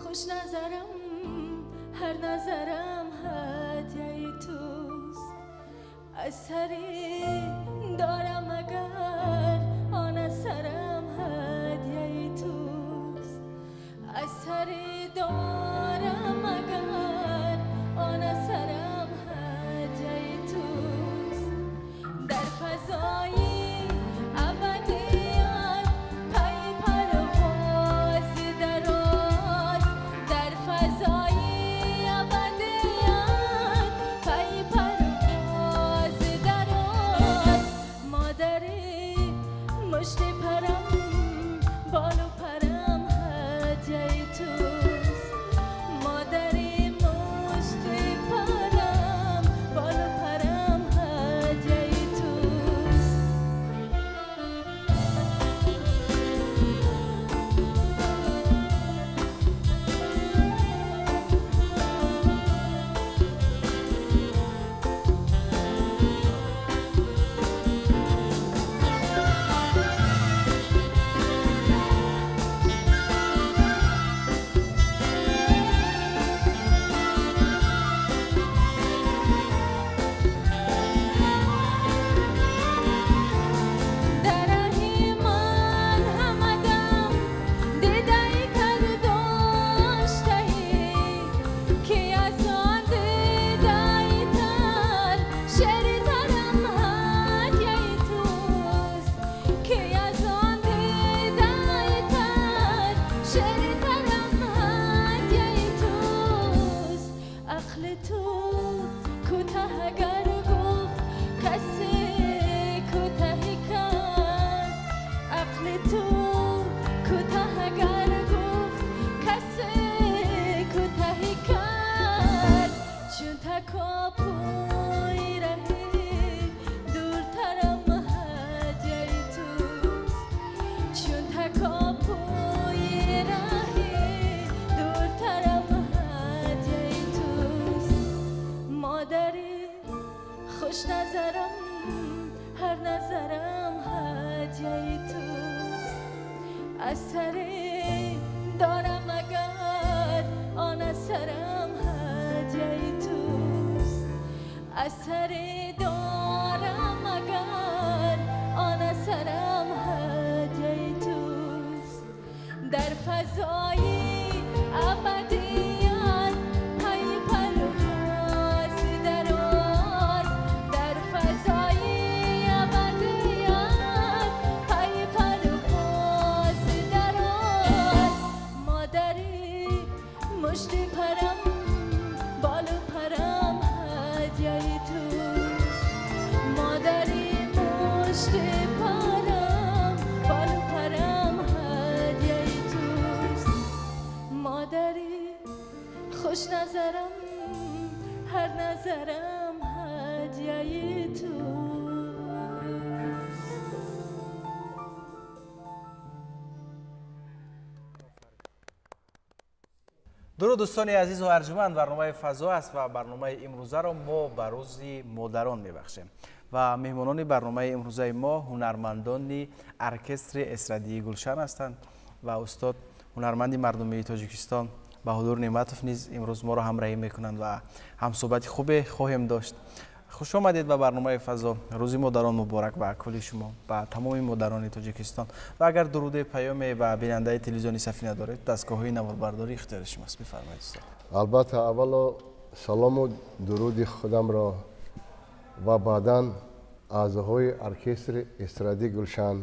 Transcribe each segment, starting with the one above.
خوش نظرم هر نظرم هدیه توست اثری دارم اگر آن اثرم هدیه توست اثری دارم اگر آن اثرم هدیه توست در فضای خوش نظرم هر نظرم هدیه توست اثری دارم اگر آن اثرم هدیه توست اثری دارم اگر آن اثرم هدیه توست در فضای ابدیت پی پرواز دراز در فضای ابدیت پی پرواز دراز مادری مشتی پرم بالو پرم هدیه توست مادری مشتی پرم بالو پرم هدیه توست مادری خوش نظرم هر نظرم هدیه توست. درود دوستان عزیز و ارجمند، برنامه فضا است و برنامه امروزه را ما به روز مادران میبخشیم و مهمانان برنامه امروزه ما هنرمندان ارکستر استرادی گلشن هستند و استاد هنرمندی مردمی تاجیکستان بهادر نعمتوف نیز امروز ما را همراهی میکنند و هم صحبت خوب خواهیم داشت. خوش آمدید به برنامه فضا. روز مادران مبارک به کل شما، به تمام مادران تاجیکستان. و اگر درود پیام به بیننده تلویزیونی سفینه دارید، دستگاه نواربرداری اختیار شماست. بفرمایید استاد. البته اولا سلام و درود خودم را و بعدا اعضاهای ارکستر استرادی گلشن،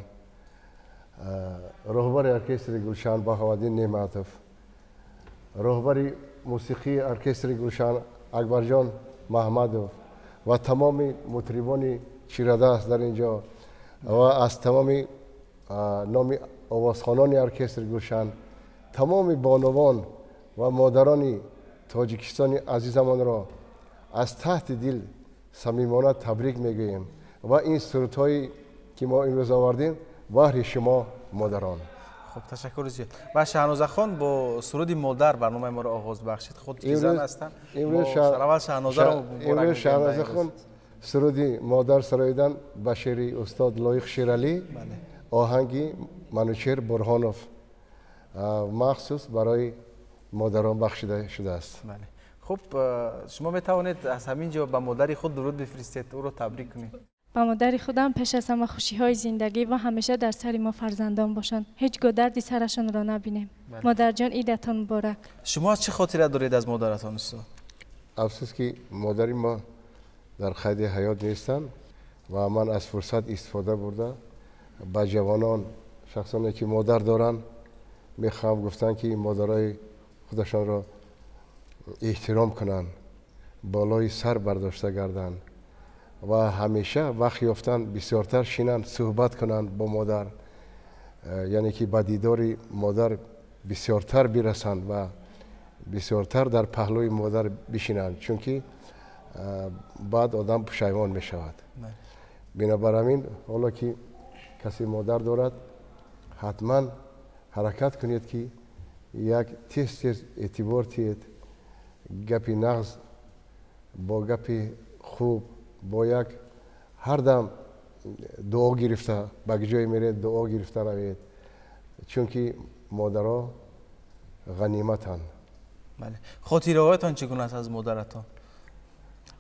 رهبر ارکستر گلشن بهادر نعمتوف، رهبر موسیقی ارکستر گلشن اکبر جان محمدوف و تمام مطربان چیرده است در اینجا و از تمام نام آوازخوانان ارکستر گلشن، تمام بانوان و مادران تاجیکستان عزیزمان را از تحت دل صمیمانه تبریک میگوییم و این سرودهایی که ما امروز آوردیم بهر شما مادران. خب تشکر زیاد. و شهناز خان با سرود مادر برنامه ما را آغاز بخشید. خود کی زن هستن؟ امروز شهناز خان سرودی مادر سراییدن به شعر استاد لایق شیرالی، آهنگی منوچهر برهانوف مخصوص برای مادران بخشیده شده است. بله. خب شما می توانید از همین جا به مادر خود درود بفرستید، او را تبریک کنید. با مادر خودم پیش از همه خوشی های زندگی و همیشه در سر ما فرزندان باشند، هیچگاه دردی سرشان را نبینیم. مادر جان عیدتان مبارک. شما از چه خاطره دارید از مادرتان استاد؟ افسوس که مادر ما در قید حیات نیستن و من از فرصت استفاده برده با جوانان شخصانی که مادر دارن میخوام گفتن که مادرای خودشان را احترام کنن، بالای سر برداشته گردن و همیشه وقت یافتن بسیارتر شینن صحبت کنن با مادر، یعنی که به دیدار مادر بسیارتر برسند و بسیارتر در پهلوی مادر بشینند، چون که بعد آدم پشیمان می شود. بنابراین حالا که کسی مادر دارد حتما حرکت کنید که یک تیز اعتبار تید، گپی نغز با گپی خوب با یک هر دم دعا گرفته به جای میرید، دعا گرفته روید، چون که مادرها غنیمتن. بله. خاطره هایتان چگونه است از مادرتان؟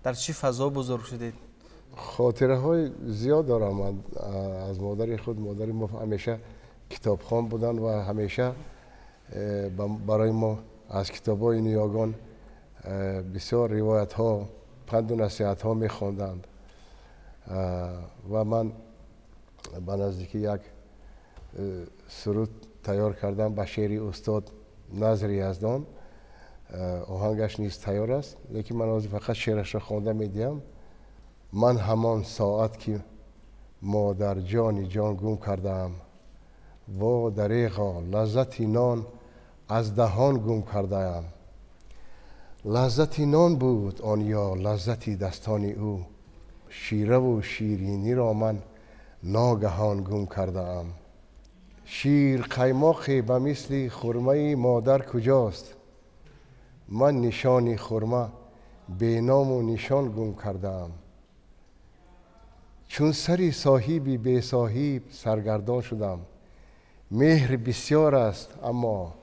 در چی فضا بزرگ شدید؟ خاطره های زیاد دارم من از مادر خود. مادر ما همیشه کتابخوان بودن و همیشه برای ما از کتاب های نیاگان بسیار روایت ها، پند و نصیحت ها می خواندند و من به نزدیکی یک سرود تیار کردم به شعر استاد نظر یزدان. آهنگش نیز تیار است، لیکن من از فقط شعرش را خوانده میدیم. من همان ساعت که مادر جان گم کردم، و دریغا لذت نان از دهان گم کردم. لذت نان بود آن یا لذت دستان او، شیره و شیرینی را من ناگهان گم کردم. شیر قیماقی به مثل خرمه مادر کجاست؟ من نشان خرمه به نام و نشان گم کردم. چون سری صاحبی به صاحب سرگردان شدم، مهر بسیار است اما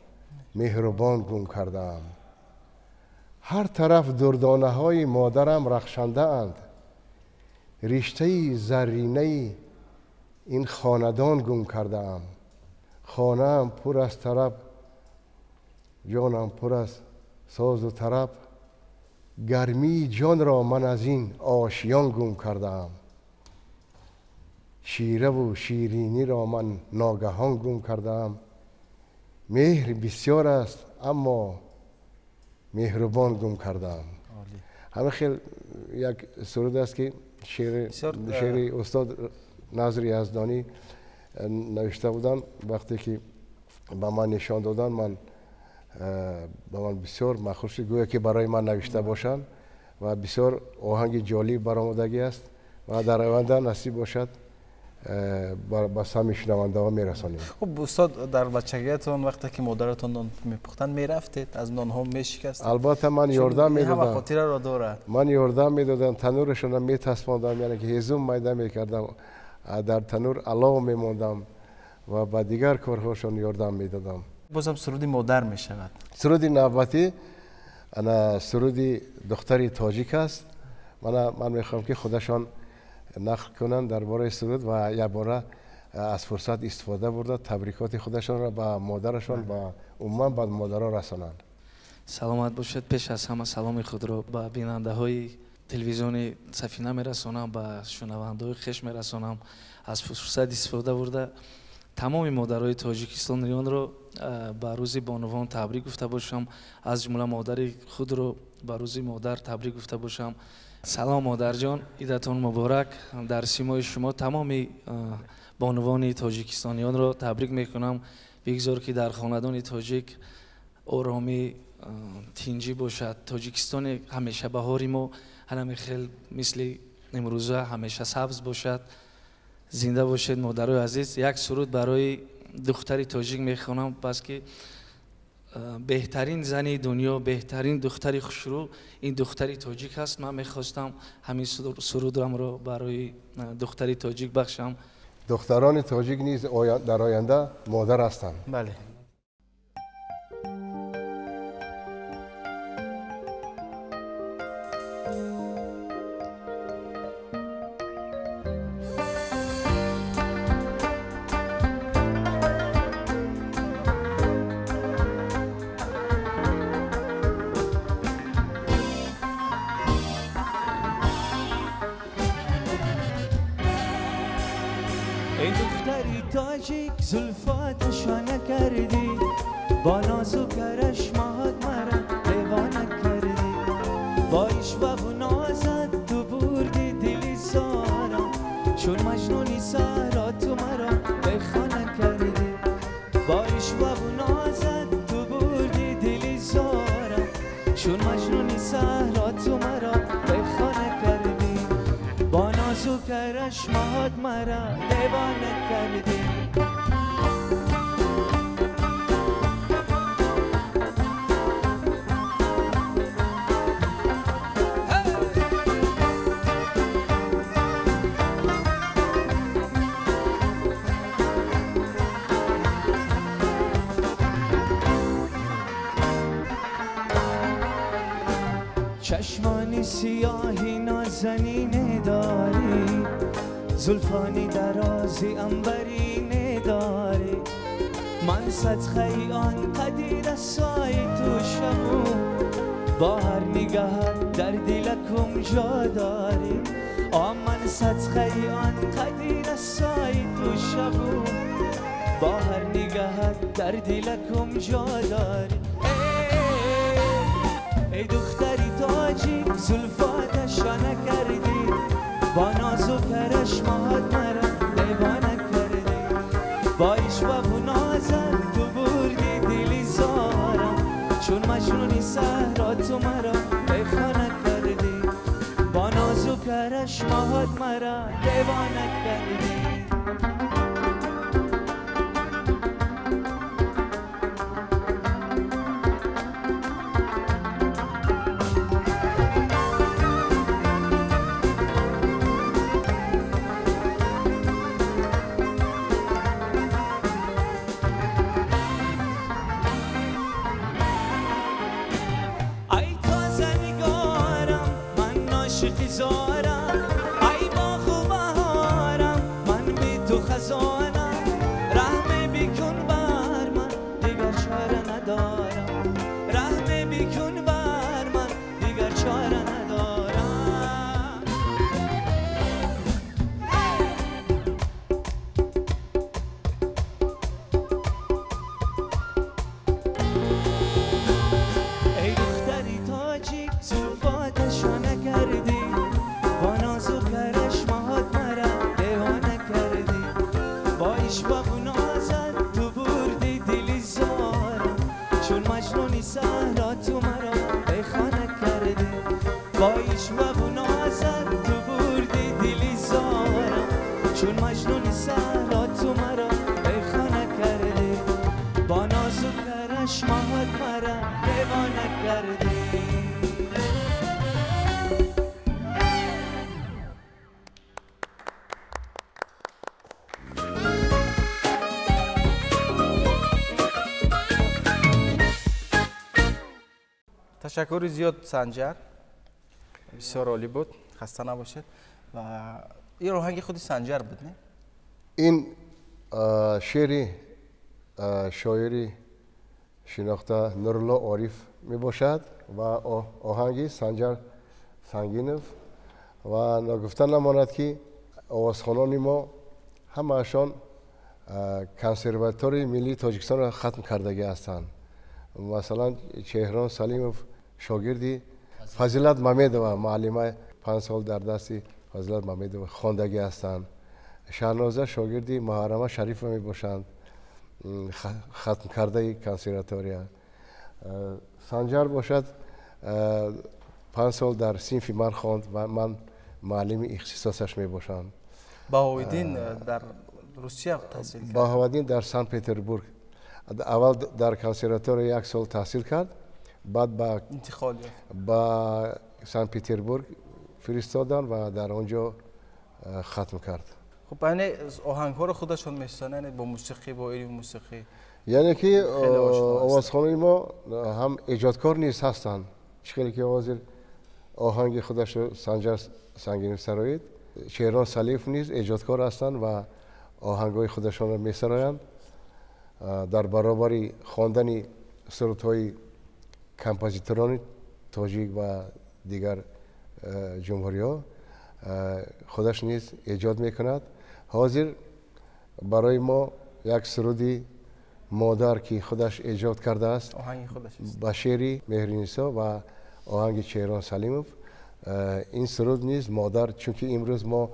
مهربان گم کردم. هر طرف دردانه های مادرم رخشنده اند، رشته زرینه این خاندان گم کردم. خانه‌ام پر از طرب، جانم پر از ساز و طرب، گرمی جان را من از این آشیان گم کردم. شیره و شیرینی را من ناگهان گم کردم. مهر بسیار است اما مهربان گم کردم. همه خیلی یک سرود است که شعر استاد نظر یزدانی نوشته بودن. وقتی که به من نشان دادن من بسیار مخصوص گویا که برای من نوشته باشن و بسیار آهنگ جالب برآمدگی است و در آینده نصیب باشد با سهم شنونده ها میرسانیم. خب استاد در بچگیتون وقتی که مادرتون نان میپختن میرفتید از نان ها میشکست؟ البته من یاردم میدادم. خاطره را دارد. من یاردم میدادم، تنورشون میتسباندم، یعنی که هیزم میده میکردم، در تنور علاوه میموندم و با دیگر کارهاشون یاردم میدادم. بازم سرودی مادر میشود. سرودی نوبتی انا سرودی دختری تاجیک است. من میخوام که خودشان نقل کنند درباره سرود و یک باره از فرصت استفاده برده تبریکات خودشان را به مادرشان و عموما به مادرها رسانند. سلامت باشید. پیش از همه سلام خود را به بیننده های تلویزیون سفینه میرسانم، به شنونده های خویش میرسانم. از فرصت استفاده برده تمام مادرای تاجیکستانیان را به روز بانوان تبریک گفته باشم، از جمله مادر خود را به روز مادر تبریک گفته باشم. سلام مادر جان، عیدتان مبارک. در سیمای شما تمامی بانوان تاجیکستانیان را تبریک میکنم. بگذار که در خاندان تاجیک آرامی تینجی باشد. تاجیکستان همیشه بهاری ما همه خیلی مثل امروزه همیشه سبز باشد. زنده باشد مادرای عزیز. یک سرود برای دختری تاجیک میخوانم، پس که بهترین زنی دنیا، بهترین دختری خوشرو این دختری تاجیک هست. من میخواستم همین سرودم را برای دختری تاجیک بخشم. دختران تاجیک نیز در آینده مادر هستند. بله. ای دختری تاجیک زلفات شانه کردی، با نازو کرشمات مرا دیوانه کردی. با عشق و نازت تو بردی دلی زارم، چون مجنونی سهرا تو مرا بخانه کردی. با عشق و نازت تو بردی دلی زارم، چون مجنونی سهرا تو مرا بخانه کردی. با نازو کرشمات مرا دیوانه کردی. چشمانی سیاهی نازنینه داری، زلفانی درازی انبرینه داری. من صدقه آن قدیر سای تو شمو، با هر نگاهت در دلکم جا داری. من صدقه آن قدیر سای تو شمو، با هر نگاهت در دلکم جا داری. ای دختری تاجیک زلفات شانه کردی، با نازو کرشمات مرا دیوانه کردی. با عشق و نازت تو بردی دلی زارم، چون مجنونی سهرا تو مرا بخانه کردی. با نازو کرشمات مرا دیوانه کردی. ای باغ و بهارم من بی تو خزانم، رحم بیکن بر من دیگر چاره ندارم. رحم بیکن بر من دیگر چاره ندارم. ای دختری تاجیک زلفات شانه کردی، با نازو کرشمات مرا دیوانه کردی. با عشق و نازت تو بردی دلی زارم، چون مجنونی سهرا تو مرا بخانه کردی. با عشق و نازت تو بردی دلی زارم، چون مجنونی سهرا تو مرا بخانه کردی. با نازو کرشمات مرا دیوانه کردی. تشکر زیاد سنجر، بسیار عالی بود، خسته نباشید. و این آهنگ خود سنجر بود نه؟ این شعری شاعری شناخته نورالله عارف می باشد و آهنگی سنجر سنگینوف. و نگفتن نماند که آوازخوانان ما همه‌شان کنسرواتوری ملی تاجیکستان را ختم کردگی هستند. مثلا چهران سلیموف شاگردی فضیلت مامیدووا، معلمه 5 سال در دستی فضیلت مامیدووا خواندگی هستند. شهنازه شاگردی محرمه شریفه می باشند، ختم کرده کنسرواتوریا. سنجر باشد 5 سال در صنف من خواند و من معلم اختصاصش می باشم. بهاءالدین در روسیه تحصیل کرد. بهاءالدین در سن پترزبورگ اول در کنسرواتوریا 1 سال تحصیل کرد، بعد با انتقال با سن پترزبورگ فرستادن و در آنجا ختم کرد. خب یعنی آهنگ ها رو خودشون میستانن با موسیقی، با علم موسیقی. یعنی که آوازخوانی ما هم ایجادکار نیست هستند. چخیلی که آهنگ خودش رو سنجر سنگین سرایید، شعران سلیف نیست، ایجادکار هستند و آهنگای خودشان رو میسرایند. در برابر خواندن سرودهای کمپوزیتوران تاجیک و دیگر جمهوری ها خودش نیز ایجاد میکند. حاضر برای ما یک سرودی مادر که خودش ایجاد کرده است، آهنگ خودش است با شعری مهرنیسا و آهنگ چهران سلیموف. این سرود نیز مادر، چونکه امروز ما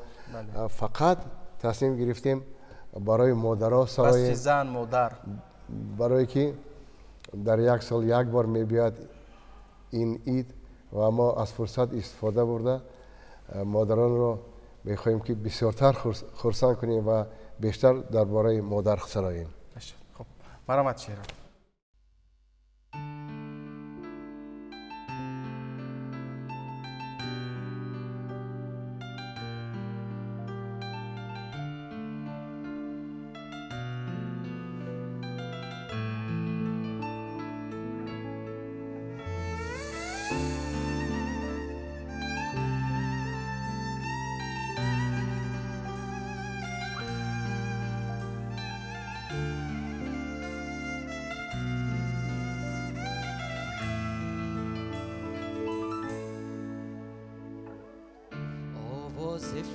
فقط تصمیم گرفتیم برای مادرها سرای زن مادر، برای که در 1 سال 1 بار میبیاد این عید و ما از فرصت استفاده برده مادران را میخواهیم که بسیارتر خرسند کنیم و بیشتر درباره مادر سراییم. خب مرحمت شیران.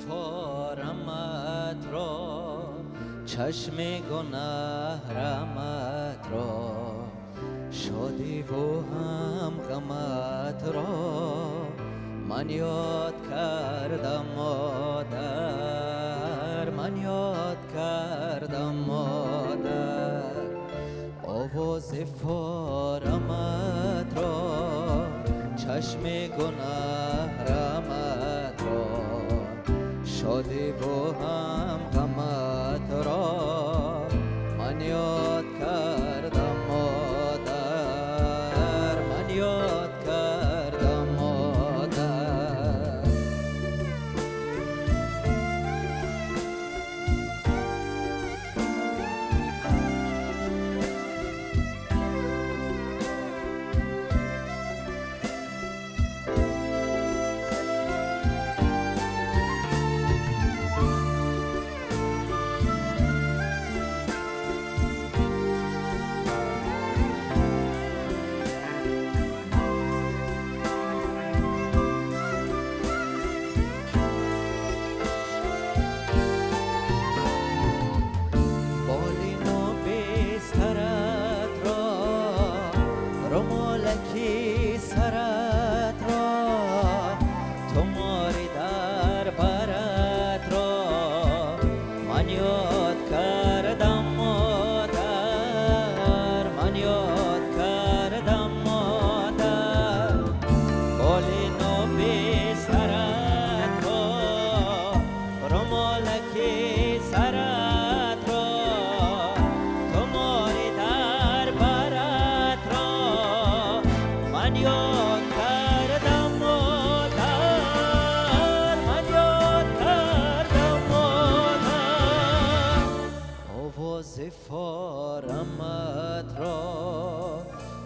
فارمت را چشم گناه رحمت را شادی و هم غمت را من یاد کردم مادر، من یاد کردم مادر. آواز فارمت را چشم گناه رحمت را شادی و هم غمت را من یاد کردم مادر، من یاد کردم مادر.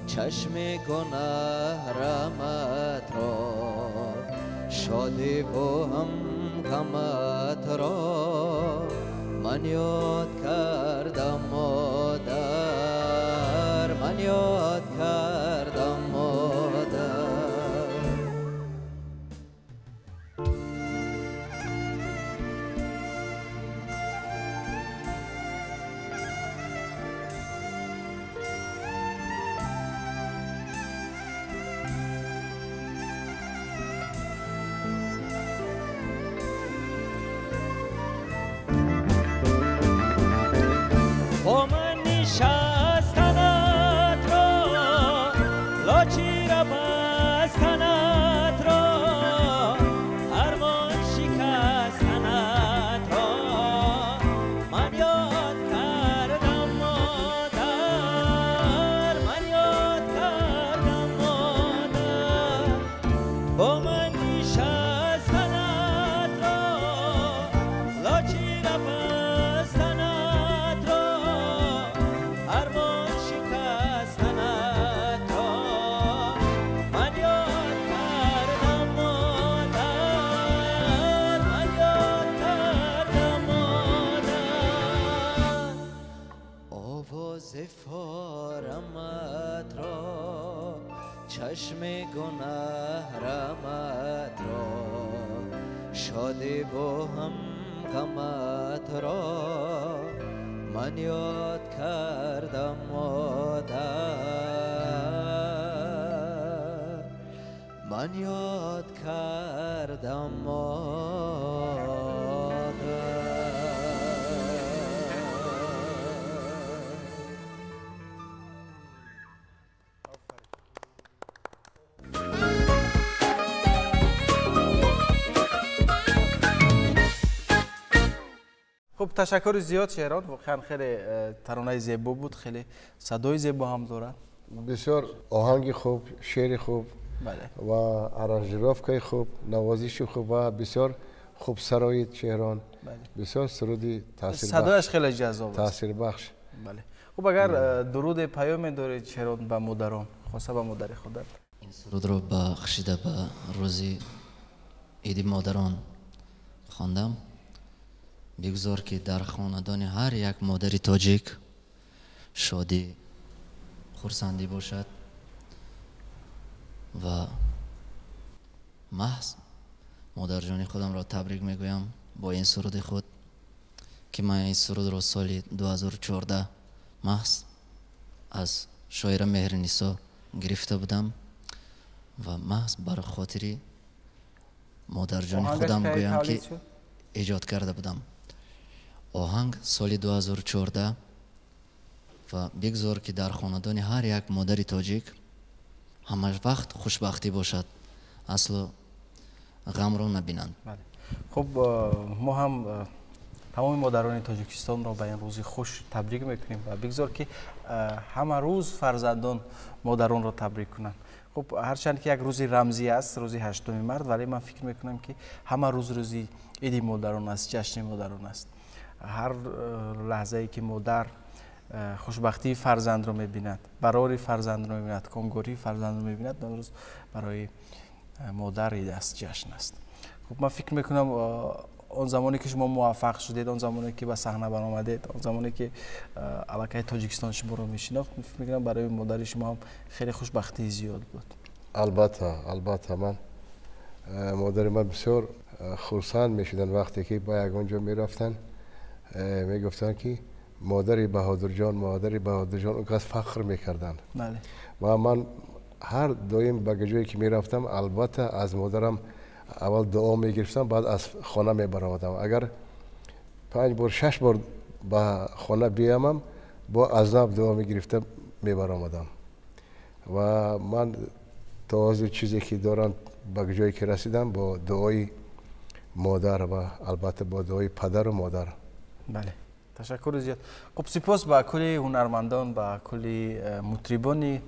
چشم گناه رحمت را شادی و هم غمت را من یاد کردم مادر، من یاد کردم مادر. شستنت را لاچی را بستنت را ارمان شکستنت را من یاد کردم مادر من یاد کردم مادر با من نشستنت را لاچی را بستنت را ارمان شکستنت را من یاد کردم مادر من یاد کردم مادر آواز فارمت را چشم گناه رمت را شادی با هم غمت را من یاد کردم مادر من یاد کردم خب تشکر زیاد شهران، واقعا خیلی ترانه زیبا بود، خیلی صدای زیبا هم دارد. بسیار آهنگ خوب، شعر خوب بله. و آرانژировکای خوب، نوازش خوب و بسیار خوب سرایت شهران. بسیار سرودی تاثیر صدایش خیلی جذاب است. تاثیر بخش. بله. خب اگر درود پیام دارید شهران به مادران، خاصه به مادر خودت. این سرود رو بخشیده به روزی عید مادران خواندم. بگذار که در خاندان هر یک مادری تاجیک شادی خرسندی باشد و محض مادر جانی خودم را تبریک میگویم با این سرود خود که من این سرود را سال 2014 محض از شاعر مهر نیسا گرفته بودم و محض برای خاطری مادر جانی خودم گویم که ایجاد کرده بودم. آهنگ سال 2014 و بگذار که در خاندان هر یک مادر تاجیک همه وقت خوشبختی باشد، اصلا غم را نبینند. خب ما هم تمام مادران تاجیکستان را به این روز خوش تبریک میکنیم و بگذار که همه روز فرزندان مادران را تبریک کنند. خب هرچند که یک روزی رمزی است، روزی 8 مارد، ولی من فکر میکنم که همه روز روزی عید مادران است، جشن مادران است. هر لحظه ای که مادر خوشبختی فرزند رو میبیند، برای فرزند رو میبیند، کنگوری فرزند رو میبیند، امروز برای مادر عید است، جشن است. خب من فکر میکنم اون زمانی که شما موفق شدید، اون زمانی که به صحنه برآمدید، اون زمانی که علاقه تاجیکستان شما رو میشناخت، فکر میکنم برای مادر شما هم خیلی خوشبختی زیاد بود. البته من مادر من بسیار خرسند میشدن وقتی که با یگانجا میرفتن، میگفتن که مادر بهادر جان اونقدر فخر میکردن. بله. و من هر دایم به جایی که میرفتم البته از مادرم اول دعا میگرفتم، بعد از خانه میبرامدم. اگر 5 بار 6 بار به خانه بیامم با اذنب دعا میگرفتم میبرامدم. و من تا از چیزی که دارم به جایی که رسیدم با دعای مادر و البته با دعای پدر و مادر. بله، تشکر زیاد. خب سپاس به کل هنرمندان، به کل مطربان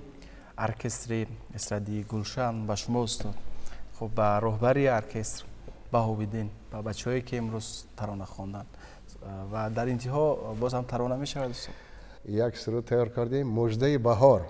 ارکستر استرادی گلشن، به شما استاد، خب به رهبری ارکستر بهاوالدین، به بچه‌هایی که امروز ترانه خواندند و در انتها باز هم ترانه میشود استاد. یک سرود تیار کردیم، مژده بهار،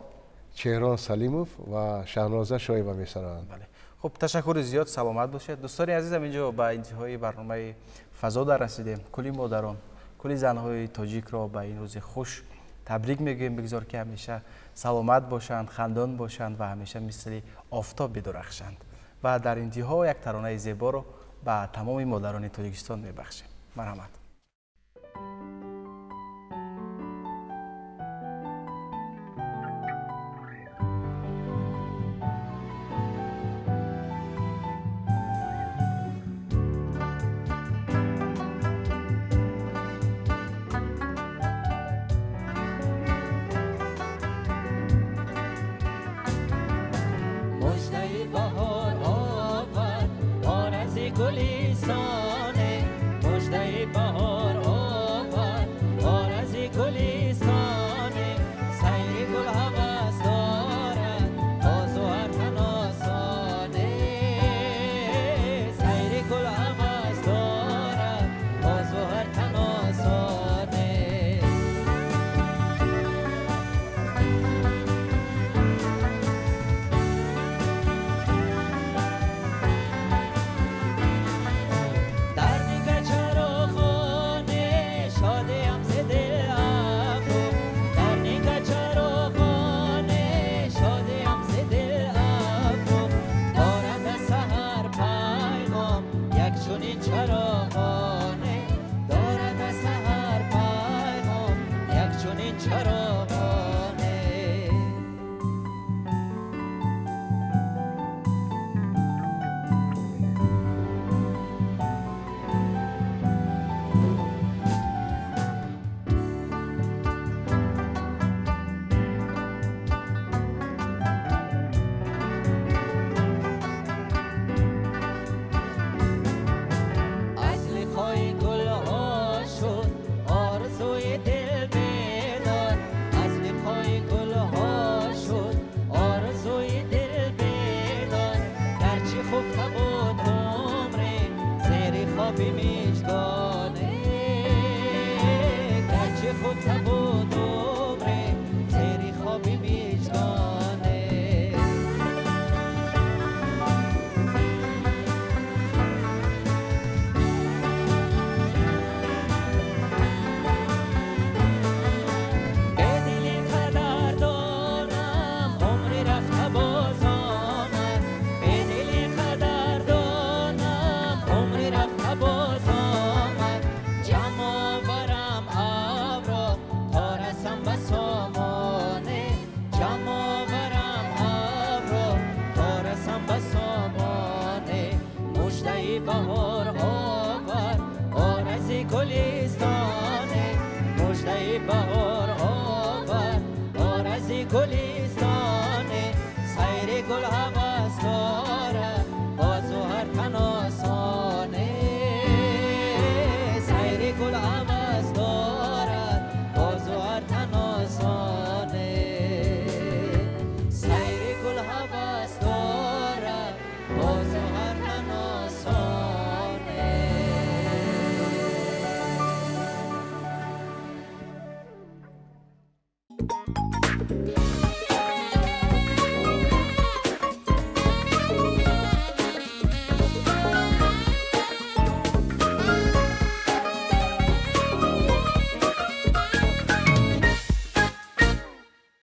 چهران سلیموف و شهنازه شایبه میسرند. بله. خب تشکر زیاد، سلامت باشید. دوستان عزیزم، اینجا به انتهای برنامه فضا در رسیدیم. کلی مادران، کلی زنهای تاجیک را به این روز خوش تبریک میگیم. بگذار که همیشه سلامت باشند، خندان باشند و همیشه مثل آفتاب بدرخشند. و در انتها یک ترانه زیبا رو به تمام مادران تاجیکستان میبخشیم. مرحمت. گلستانه مژده بهار آورد آرزی گلستانه سیر گل هوس دارد باز و هر تن آسانه سیر گل هوس دارد باز و هر تن آسانه بهار آور آرزی گلستانه مژده بهار آور آرزی گلستانه سیر گل هوس دارد باز و هر تن آسانه سیر گل هوس دارد باز و هر تن آسانه سیر گل هوس دارد باز و هر تن آسانه